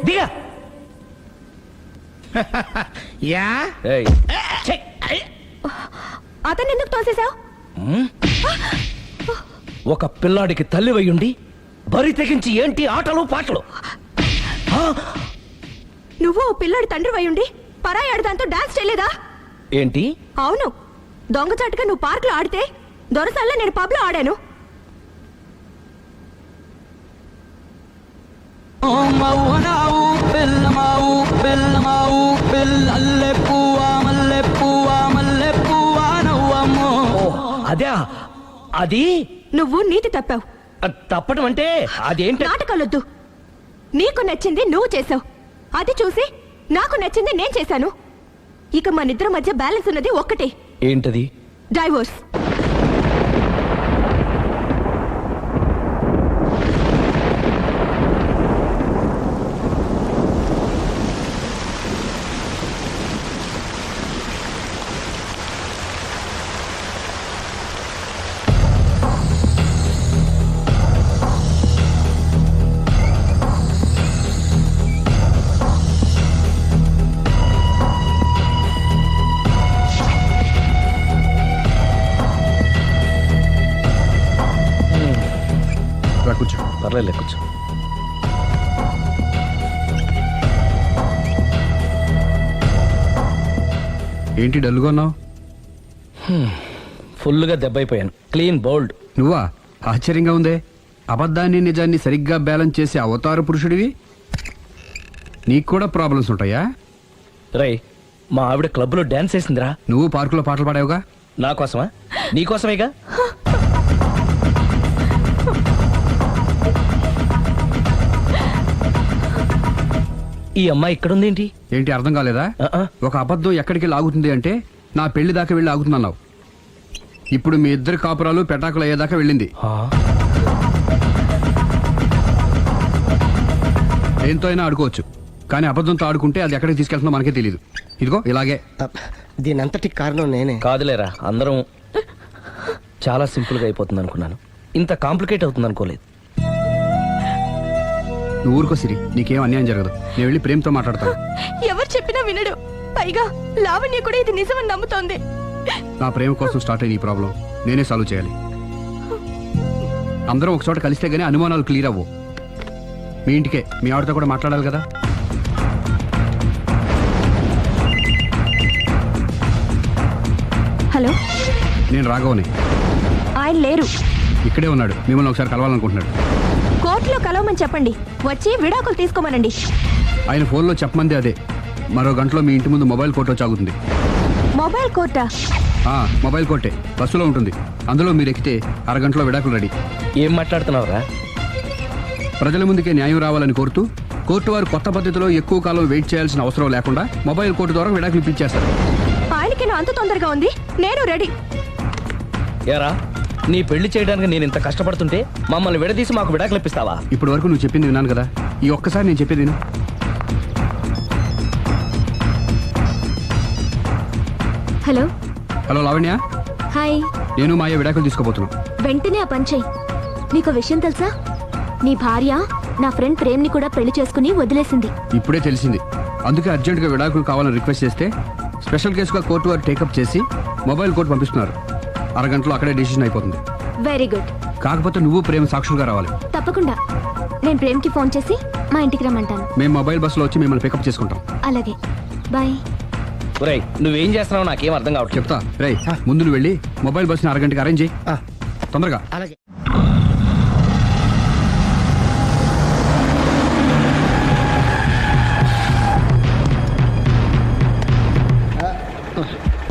దిగా యా అతను ఎందుకు తోసేశావు? ఒక పిల్లాడికి తల్లివయ్యుండి బరి తెగించి ఏంటి ఆటలు పాటలు? నువ్వు ఓ పిల్లాడి తండ్రి వయ్యుండి పరాయాడు దాంతో డాన్స్ చేయలేదా? ఏంటి? అవును, దొంగచాటుగా నువ్వు పార్క్ లో ఆడితే దొరసల్లా నేను పబ్ లో ఆడాను. అదే అది నువ్వు నీతి తప్పావు. తప్పడం అంటే అదేంటి? నాటకాలొద్దు. నీకు నచ్చింది నువ్వు చేసావు, అది చూసి నాకు నచ్చింది నేను చేశాను. ఇక మన ఇద్దరి మధ్య బ్యాలెన్స్ ఉన్నది ఒక్కటే. ఏంటది? డైవోర్స్. కూర్చో. పర్లేదు, కూర్చో. ఏంటి డల్గా ఉన్నావు? ఫుల్గా దెబ్బైపోయాను. Clean bowled. నువ్వా? ఆశ్చర్యంగా ఉందే. అబద్ధాన్ని నిజాన్ని సరిగ్గా బ్యాలెన్స్ చేసే అవతార పురుషుడివి. నీకు కూడా ప్రాబ్లమ్స్ ఉంటాయా? రై, మా ఆవిడ క్లబ్లో డాన్స్ వేసిందిరా. నువ్వు పార్కులో పాటలు పాడావుగా. నా కోసమా? నీకోసమేగా. ఈ అమ్మాయి ఇక్కడుందేంటి? ఏంటి అర్థం కాలేదా? ఒక అబద్ధం ఎక్కడికి లాగుతుంది అంటే నా పెళ్లి దాకా వెళ్ళి ఆగుతున్నావు. ఇప్పుడు మీ ఇద్దరు కాపురాలు పెటాకులు అయ్యేదాకా వెళ్ళింది. దేంతో అయినా ఆడుకోవచ్చు, కానీ అబద్ధంతో ఆడుకుంటే అది ఎక్కడికి తీసుకెళ్తుందో మనకే తెలియదు. ఇదిగో ఇలాగే. దీనంతటి కారణం నేనే. కాదులేరా, అందరం చాలా సింపుల్గా అయిపోతుంది అనుకున్నాను. ఇంత కాంప్లికేట్ అవుతుంది అనుకోలేదు. నువ్వు ఊరుకో సిరి, నీకేం అన్యాయం జరగదు. నేను వెళ్ళి ప్రేమతో మాట్లాడతాను. ఎవరు చెప్పినా వినడు. పైగా లావణ్య కూడా ఇది నిజమని నమ్ముతోంది. నా ప్రేమ కోసం స్టార్ట్ అయిన ఈ ప్రాబ్లం నేనే సాల్వ్ చేయాలి. అందరం ఒక చోట కలిస్తే గానీ అనుమానాలు క్లియర్ అవ్వు. మీ ఇంటికే, మీ ఆవిడతో కూడా మాట్లాడాలి కదా. హలో, నేను రాఘవని. ఆయన లేరు. ఇక్కడే ఉన్నాడు. మిమ్మల్ని ఒకసారి కలవాలనుకుంటున్నాడు. కోర్టులో కలవమని చెప్పండి, వచ్చి విడాకులు తీసుకోమనండి. ఆయన ఫోన్లో చెప్పమంది అదే. మరో గంటలో మీ ఇంటి ముందు మొబైల్ కోర్టు వచ్చి ఆగుతుంది. మొబైల్ కోర్టా? మొబైల్ కోర్టే, బస్సులో ఉంటుంది. అందులో మీరు ఎక్కితే అరగంటలో విడాకులు రెడీ. ఏం మాట్లాడుతున్నావురా? ప్రజల ముందుకే న్యాయం రావాలని కోరుతూ కోర్టు వారు కొత్త పద్ధతిలో ఎక్కువ కాలం వెయిట్ చేయాల్సిన అవసరం లేకుండా మొబైల్ కోర్టు ద్వారా విడాకులు ఇప్పించేస్తారు. ఆయనకి అంత తొందరగా ఉంది, నేను రెడీ. ఏరా, నీ పెళ్లి చేయడానికి నేను ఇంత కష్టపడుతుంటే మమ్మల్ని విడదీసి మాకు విడాకులు ఇప్పిస్తావా? ఇప్పటి వరకు నువ్వు చెప్పింది విన్నాను కదా, ఈ ఒక్కసారి నేను చెప్పేది విను. హలో. హలో లావణ్య. హాయ్. నేను మాయ విడాకులు తీసుకోబోతున్నాను. వెంటనే ఆ పని చెయ్యి. నీకు విషయం తెలుసా? నీ భార్య నా ఫ్రెండ్ ప్రేమ్ని కూడా పెళ్లి చేసుకుని వదిలేసింది. ఇప్పుడే తెలిసింది. అందుకే అర్జెంటుగా విడాకులు కావాలని రిక్వెస్ట్ చేస్తే స్పెషల్ కేసుగా కోర్టు వారు టేకప్ చేసి మొబైల్ కోర్టు పంపిస్తున్నారు. అరగంటలో అక్కడే డిసిషన్ అయిపోతుంది. Very good. కాకపోతే నువ్వు ప్రేమ సాక్షులుగా రావాలి. తప్పకుండా. నేను ప్రేమ్కి ఫోన్ చేసి మా ఇంటికి రమ్మంటాను. మేము మొబైల్ బస్సులో వచ్చి మిమ్మల్ని పికప్ చేసుకుంటాం. అలాగే, బాయ్. ఒరేయ్, నువ్వేం చేస్తున్నావు నాకేం అర్థం కావట్లేదు. చెప్తా. రేయ్, ముందు నువ్వు వెళ్ళి మొబైల్ బస్సుని అరగంటకి అరేంజ్ చేయి. తొందరగా. అలాగే.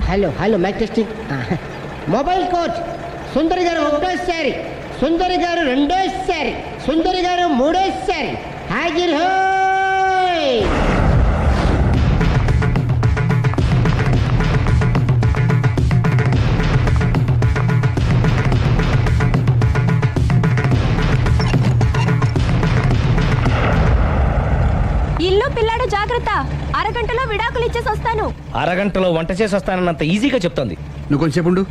Hello hello, mike testing. Mobile coach Sundari garu ఒకటోసారి, సుందరి గారు రెండోసారి, సుందరి గారు మూడోసారి. హాజర్ హోయ్. ఇల్లు పిల్లాడు జాగ్రత్త. అరగంటలో విడాకులు ఇచ్చేసి వస్తాను. అరగంటలో వంట చేసి వస్తానన్నంత ఈజీగా చెప్తోంది. నువ్వు కొంచెంసేపు ఉండు.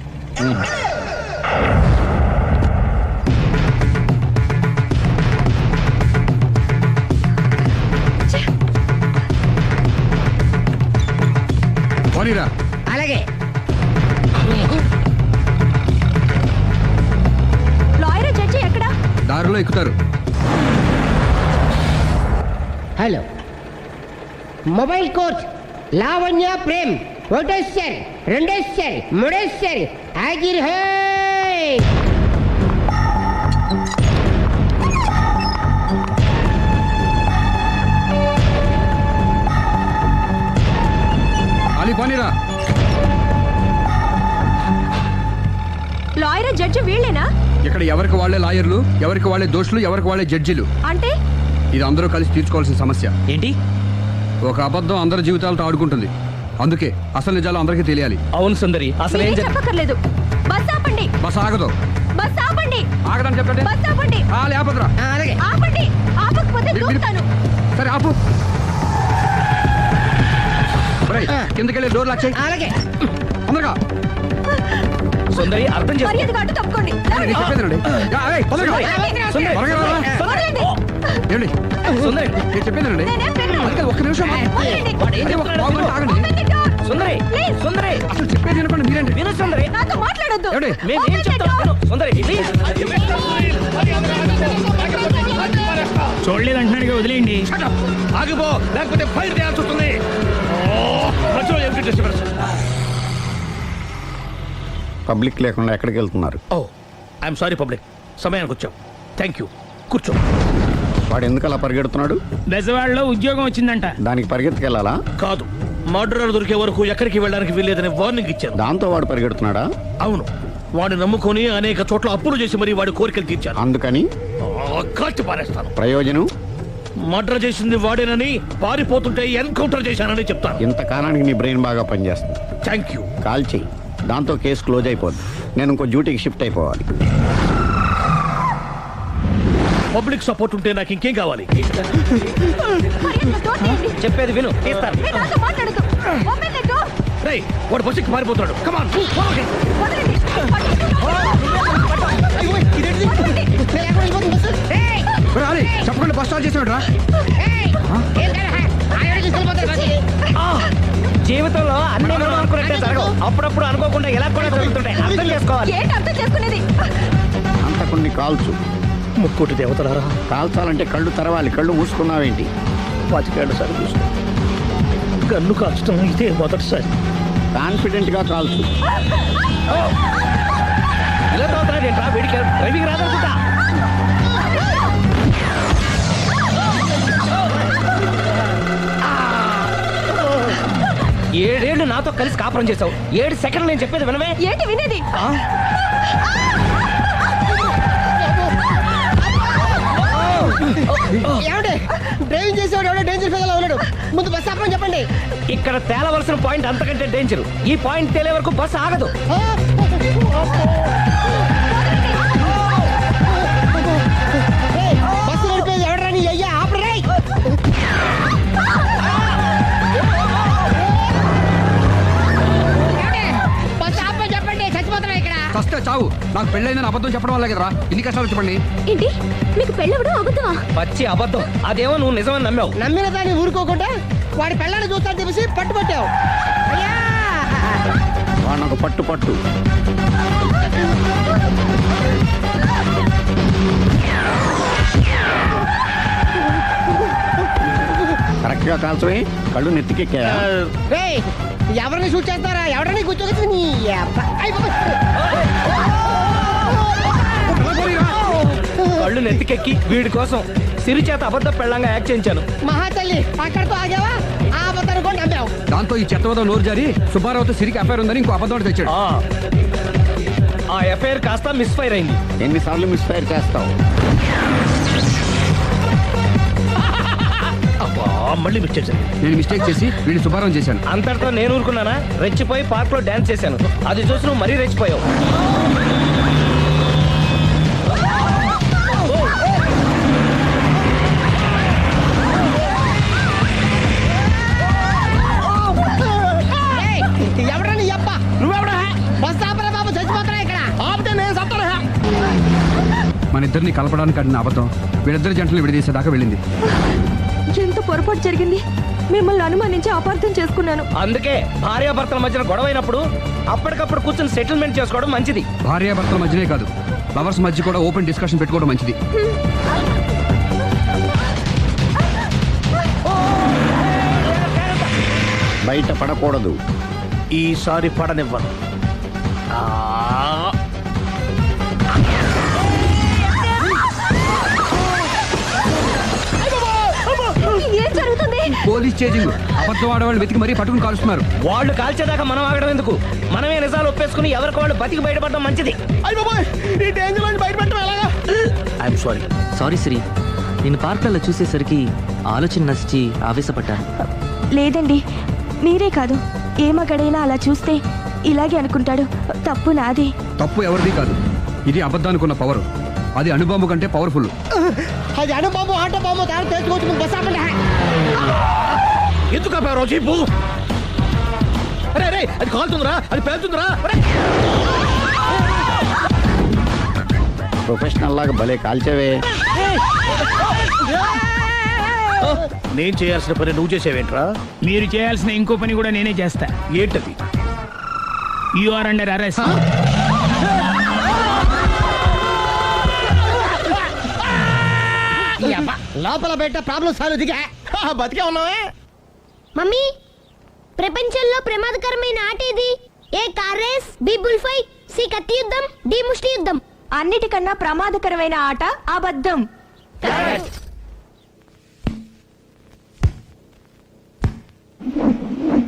దారిలో ఎక్కుతారు. Hello, mobile coach Lavanya Prem ఒకటోసారి, రెండోసారి, మూడోసారి హాజరు హై. అలీ పోనీరా. లాయర్ జడ్జి వీళ్ళేనా? ఇక్కడ ఎవరికి వాళ్ళే లాయర్లు, ఎవరికి వాళ్ళే దోషులు, ఎవరికి వాళ్ళే జడ్జిలు. అంటే ఇది అందరూ కలిసి తీర్చుకోవాల్సిన సమస్య. ఏంటి? ఒక అబద్ధం అందరి జీవితాలతో ఆడుకుంటుంది. అందుకే అసలు నిజాలు అందరికీ తెలియాలి. అవును సుందరి, అసలు ఏం మీరేం చెప్పక్కర్లేదు. బస్ ఆపండి, బస్ ఆగదు. బస్ ఆపండి, ఆగదని చెప్పండి. బస్ ఆపండి, లేపదురా. అలాగే ఆపండి. ఆపకపోతే దూకుతాను. సరే ఆపు. ఒరేయ్, కిందకెళ్ళి డోర్ లాక్ చేయి. అలాగే. తొందరగా. సుందరి అర్థం చేసుకో. మర్యాదగా అడ్డు తప్పుకోండి. నేను చెప్పేదేనండి. తొందరగా. సుందరి, త్వరగా రారా. వదలండి. ఏమండి? సుందరి, నేను చెప్పేదేనండి. నేనేం వినను. అందుకే ఒక్క నిమిషం. వదలండి. వాడు ఏం అదే ఒక చెప్తున్నాడో బాగుంటే విను. ఆగండి. Open the door. Sundari, Please. సుందరి, అసలు చెప్పేది అనుకోండి మీరేంటి. విను సుందరి. నాతో మాట్లాడొద్దు. ఏమండి? మేము ఏం Open the చెప్తాం door. విను. సుందరి ప్లీజ్. చూడలేదు అంటున్నాడు, వదిలేయండి. ఆగిపో, లేకపోతే ఫైర్ చేయాల్సి వస్తుంది. మధ్యలో ఏమిటి డిస్టర్బెన్స్? పబ్లిక్ లేకుండా ఎక్కడికి వెళ్తున్నారు? ఓ ఐఎమ్ సారీ పబ్లిక్, సమయానికి వచ్చాం. థ్యాంక్ యూ, కూర్చో. వాడు ఎందుకు అలా పరిగెడుతున్నాడు? బెజవాడలో ఉద్యోగం వచ్చిందంట. దానికి పరిగెత్తుకెళ్ళాలా? కాదు, మర్డరర్ దొరికే వరకు ఎక్కడికి వెళ్ళడానికి వీల్లేదని వార్నింగ్ ఇచ్చాను. దాంతో వాడు పరిగెడుతున్నాడా? అవును, వాడిని నమ్ముకొని అనేక చోట్ల అప్పులు చేసి మరి వాడి కోరికలు తీర్చాను. అందుకని కాల్చి పారేస్తాను. ప్రయోజనం? మర్డర్ చేసింది వాడేనని, పారిపోతుంటే ఎన్కౌంటర్ చేశానని చెప్తాను. ఇంతకాలానికి నీ బ్రెయిన్ బాగా పనిచేస్తుంది. Thank you. కాల్ చెయ్యి, దాంతో కేసు క్లోజ్ అయిపోద్ది. నేను ఇంకో డ్యూటీకి షిఫ్ట్ అయిపోవాలి. పబ్లిక్ సపోర్ట్ ఉంటే నాకు ఇంకేం కావాలి? మర్యాదగా door తీయండి. చెప్పేది విను, తీస్తాను. మీరు నాతో మాట్లాడొద్దు. Open the door. రేయ్, వాడు బస్సుకి పారిపోతున్నాడు. కమాన్. వదలండి. వదలండి. ఒరేయ్, అలీ, చెప్పకుండా బస్ స్టార్ట్ చేసాడు రా. జీవితంలో అన్ని మనం అనుకున్నట్టే జరగవు. అప్పుడప్పుడు అనుకోకుండా ఎలా కూడా జరుగుతుంటాయి. అర్థం చేసుకోవాలి. ఏంటి అర్థం చేసుకునేది? అంత కొన్ని కాల్చు. ముక్కోటి దేవతలారా, కాల్చాలంటే కళ్ళు తెరవాలి. కళ్ళు మూసుకున్నావేంటి? 25 సార్లు చూసిన గన్ను కాల్చడం ఇదే మొదటిసారి. కాన్ఫిడెంట్ గా కాల్చు. ఇలా తోతున్నాడు ఏంట్రా? వీడికి డ్రైవింగ్ రాదనుకుంటా. ఏడేళ్ళు నాతో కలిసి కాపురం చేసావు. 7 సెకండ్లు నేను చెప్పేది వినవే. ఏంటి వినేది? ఏమండి, డ్రైవింగ్ చేసేవాడు ఎవడో డేంజర్ ఫీల్ ఉన్నాడు. ముందు బస్ ఆపమని చెప్పండి. ఇక్కడ తేలవలసిన పాయింట్ అంతకంటే డేంజర్. ఈ పాయింట్ తేలే వరకు బస్సు ఆగదు. బస్సు నడిపేది ఎవడరా నీ అయ్యా? ఆపరే. బస్ ఆపమని చెప్పండి, చచ్చిపోతున్నా ఇక్కడ. ఫస్ట్ చావు. నాకు పెళ్ళైందని అబద్ధం చెప్పడం వల్ల కదరా ఇన్ని కష్టాలు చెప్పండి. ఏంటి మీకు పెళ్ళవడం అబద్ధమా? పచ్చి అబద్ధం. అదేమో నువ్వు నిజమని నమ్మావు. నమ్మిన దాన్ని ఊరుకోకుండా వాడి పెళ్ళాన్ని చూస్తాను తెలిసి పట్టుబట్టావు. అయ్యా, వాడిని ఒక పట్టు పట్టు. కరెక్ట్ గా కాల్చవే. కళ్ళు నెత్తికెక్కా? రేయ్, ఎవరిని షూట్ చేస్తారా? ఎవరిని కూర్చోవచ్చు నీ అబ్బ. అయ్ బాబోయ్. కళ్ళు నెత్తికెక్కి వీడి కోసం సిరి చేత అబద్ధ పెళ్ళంగా యాక్ట్ చేయించాను. మహాతల్లి, అక్కడితో ఆగావా? ఆ అబద్ధాన్ని కూడా నమ్మావు. దాంతో ఈ చెత్తవద నోరు జారి సుబ్బారావుతో సిరికి అఫైర్ ఉందని ఇంకో అబద్ధం తెచ్చాడు. ఆ ఎఫ్ఐఆర్ కాస్త మిస్ఫైర్ అయింది. ఎన్నిసార్లు మిస్ఫైర్ చేస్తావు? అబ్బా, మళ్ళీ మిస్ చేశాను. నేను మిస్టేక్ చేసి వీడిని సుబ్బారావు చేశాను. అంతటితో నేను ఊరుకున్నానా? రెచ్చిపోయి పార్క్ లో డాన్స్ చేశాను. అది చూసి నువ్వు మరీ రెచ్చిపోయావు. ఏయ్, ఎవరా నీ అబ్బ? నువ్వెవడా? బస్ ఆపరా బాబు, చచ్చిపోతున్నా ఇక్కడ. ఆపితే నేను సత్తానా? మన ఇద్దరిని కలపడానికి ఆడిన అబద్ధం వీళ్ళిద్దరి జంటలు విడదీసేదాకా వెళ్ళింది. ఎంత పొరపాటు జరిగింది. మిమ్మల్ని అనుమానించి అపార్థం చేసుకున్నాను. అందుకే భార్యాభర్తల మధ్యన గొడవ అయినప్పుడు అప్పటికప్పుడు కూర్చొని సెటిల్మెంట్ చేసుకోవడం మంచిది. భార్యాభర్తల మధ్యనే కాదు, లవర్స్ మధ్య కూడా ఓపెన్ డిస్కషన్ పెట్టుకోవడం మంచిది. బయట పడకూడదు. ఈసారి పడనివ్వను. ఏం జరుగుతుంది? Police chasing. అబద్ధం ఆడవాళ్ళు వెతికి మరీ పట్టుకుని కాలుస్తున్నారు. వాళ్ళు కాల్చేదాకా మనం ఆగడం ఎందుకు? మనమే నిజాలు ఒప్పేసుకుని ఎవరికి వాళ్ళు బతికి బయటపడడం మంచిది. ఈ డేంజర్ నుంచి బయటపడటం ఎలాగా? I'm sorry. సారీ శ్రీ, నేను పార్కులలో చూసేసరికి ఆలోచన నచ్చి ఆవేశపడ్డాను. లేదండి, మీరే కాదు, ఏ మగడైనా అలా చూస్తే ఇలాగే అనుకుంటాడు. తప్పు నాది. తప్పు ఎవరిది కాదు. ఇది అబద్ధానికి ఉన్న పవర్. అది అణుబాంబు కంటే పవర్ఫుల్. అది అణుబాంబు ఆట బాంబు దాని తెలుసుకోవచ్చు. బస్ ఆపండి. ఎందుకు ఆపావు జీపు? అరే అరే, అది కాలుతుందిరా, అది పేలుతుందిరా. ప్రొఫెషనల్ లాగా భలే కాల్చేవే. నేను చేయాల్సిన పని నువ్వు చేసేవేంట్రా? మీరు చేయాల్సిన ఇంకో పని కూడా నేనే చేస్తా. ఏంటది? You are under arrest. లోపల బయట ప్రాబ్లం సాల్వ్ దిగా బతికే ఉన్నావే. మమ్మీ, ప్రపంచంలో ప్రమాదకరమైన ఆట ఇది. A car race, B bull fight, C కత్తి యుద్ధం, డి ముష్టి యుద్ధం. అన్నిటికన్నా ప్రమాదకరమైన ఆట అబద్ధం.